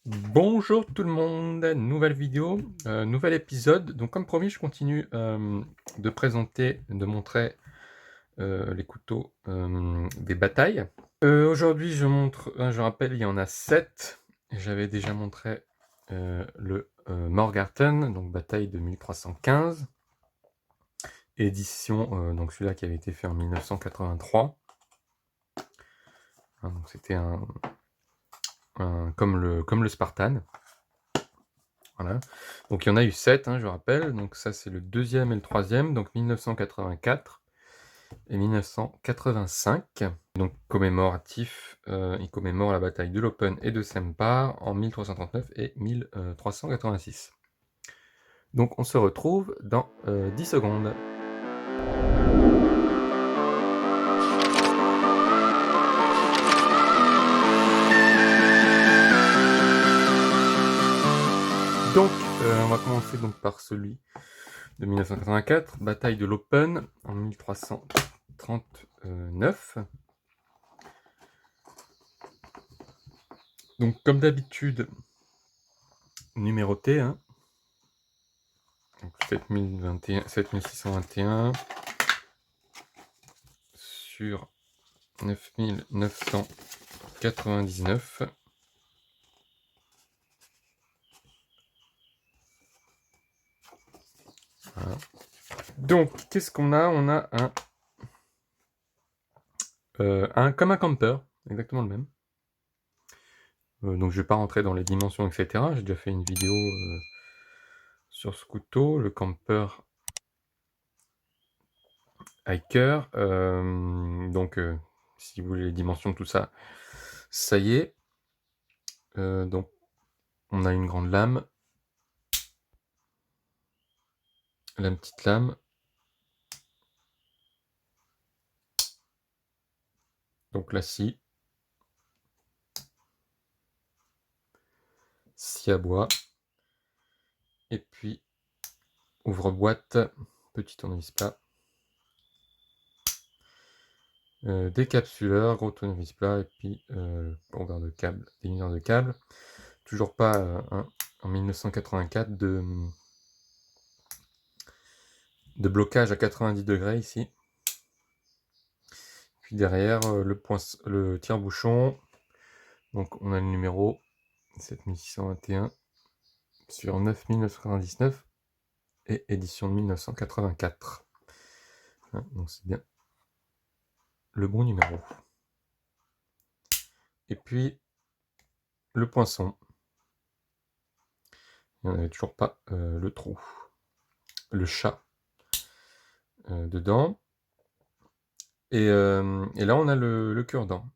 Bonjour tout le monde, nouvelle vidéo, nouvel épisode. Donc comme promis, je continue, de présenter, de montrer, les couteaux, des batailles. Aujourd'hui je montre, je rappelle, il y en a 7. J'avais déjà montré, le, Morgarten, donc bataille de 1315. Édition, donc celui-là qui avait été fait en 1983. Hein, donc c'était un comme le Spartan. Voilà. Donc il y en a eu 7, hein, je rappelle. Donc ça c'est le deuxième et le troisième, donc 1984 et 1985. Donc commémoratif, il commémore la bataille de l'Open et de Sempar en 1339 et 1386. Donc on se retrouve dans 10 secondes. Donc on va commencer donc par celui de 1984, bataille de l'Open en 1339. Donc comme d'habitude, numéroté, hein. Donc 7621 sur 9999. Voilà. Donc, qu'est-ce qu'on a? On a comme un camper, exactement le même. Donc, je vais pas rentrer dans les dimensions, etc. J'ai déjà fait une vidéo sur ce couteau, le camper hiker. Donc, si vous voulez les dimensions, tout ça, ça y est. Donc, on a une grande lame, la petite lame. Donc la scie à bois. Et puis, ouvre-boîte, petit tournevis plat. Décapsuleur, gros tournevis plat, et puis pondeur de câble, démineur de câble. Toujours pas en 1984 de blocage à 90 degrés ici. Puis derrière le tire-bouchon. Donc on a le numéro 7621 sur 9999 et édition de 1984. Hein, donc c'est bien le bon numéro. Et puis le poinçon. Il n'y en avait toujours pas le trou. Le chat dedans. Et là, on a le cure-dent.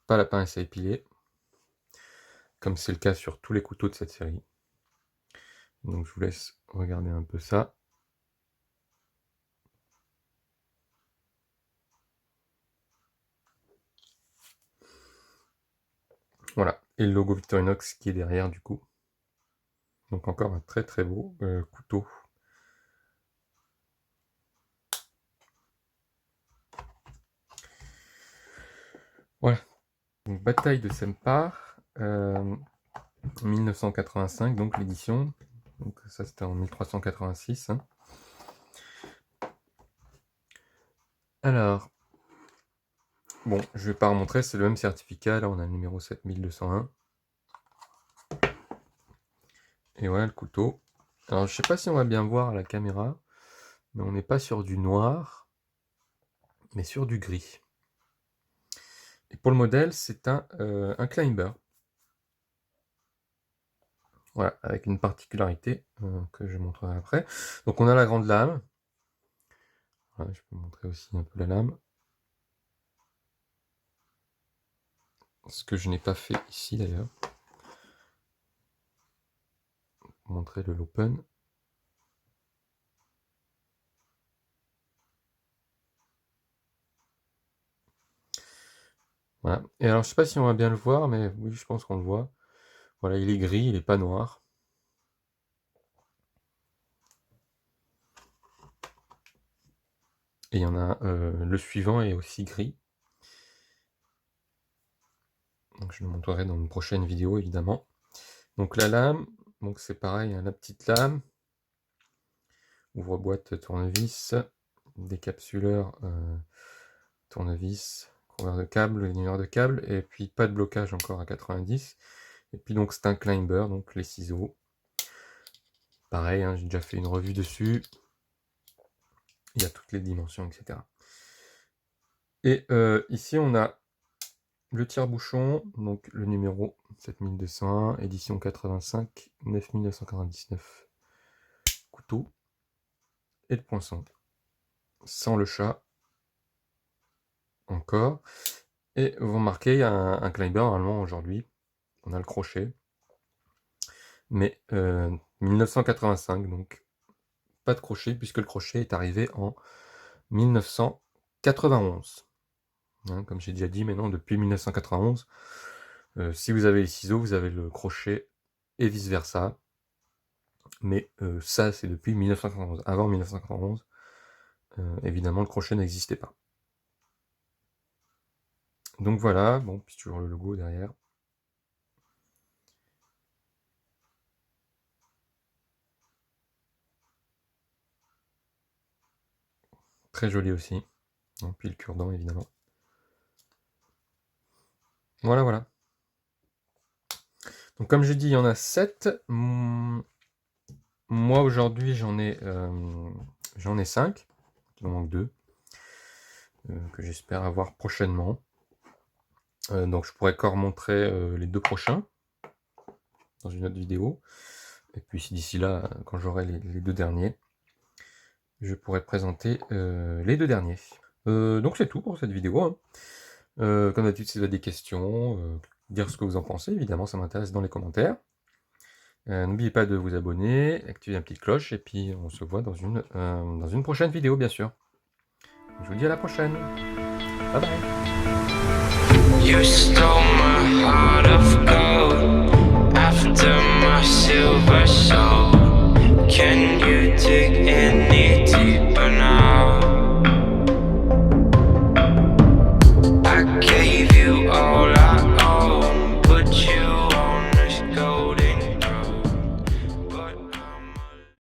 Pas la pince à épiler, comme c'est le cas sur tous les couteaux de cette série. Donc je vous laisse regarder un peu ça. Voilà, et le logo Victorinox qui est derrière du coup. Donc encore un très très beau couteau. Voilà, donc bataille de Sempar, 1985, donc l'édition. Donc ça c'était en 1386. Hein. Alors, bon, je vais pas remontrer, c'est le même certificat, là on a le numéro 7201. Et voilà le couteau. Alors je sais pas si on va bien voir à la caméra, mais on n'est pas sur du noir, mais sur du gris. Et pour le modèle, c'est un climber. Voilà, avec une particularité que je montrerai après. Donc on a la grande lame. Voilà, je peux montrer aussi un peu la lame. Ce que je n'ai pas fait ici d'ailleurs. Montrer le l'open. Voilà. Et alors je sais pas si on va bien le voir, mais oui, je pense qu'on le voit. Voilà, il est gris, il n'est pas noir. Et il y en a le suivant est aussi gris. Donc je le montrerai dans une prochaine vidéo évidemment. Donc la lame, donc c'est pareil, hein, la petite lame, ouvre-boîte tournevis, décapsuleur tournevis, couvreur de câble, ligneur de câble, et puis pas de blocage encore à 90. Et puis donc c'est un climber, donc les ciseaux. Pareil, hein, j'ai déjà fait une revue dessus. Il y a toutes les dimensions, etc. Et ici on a le tire-bouchon, donc le numéro 7201, édition 85, 9999. Couteau et le poinçon. Sans le chat. Encore. Et vous remarquez, il y a un climber normalement aujourd'hui. On a le crochet. Mais 1985, donc pas de crochet, puisque le crochet est arrivé en 1991. Hein, comme j'ai déjà dit, maintenant depuis 1991, si vous avez les ciseaux, vous avez le crochet et vice versa. Mais ça, c'est depuis 1991. Avant 1991, évidemment, le crochet n'existait pas. Donc voilà, bon, puis toujours le logo derrière. Très joli aussi. Et puis le cure-dent, évidemment. Voilà, voilà. Donc comme je dis, il y en a 7. Moi, aujourd'hui, j'en ai 5. Il en manque 2. Que j'espère avoir prochainement. Donc je pourrais encore montrer les 2 prochains dans une autre vidéo. Et puis d'ici là, quand j'aurai les 2 derniers, je pourrai présenter les 2 derniers. Donc c'est tout pour cette vidéo. Hein. Comme d'habitude, si vous avez des questions, dire ce que vous en pensez, évidemment, ça m'intéresse dans les commentaires. N'oubliez pas de vous abonner, activer la petite cloche, et puis on se voit dans une prochaine vidéo, bien sûr. Je vous dis à la prochaine. Bye bye. You stole my heart of gold.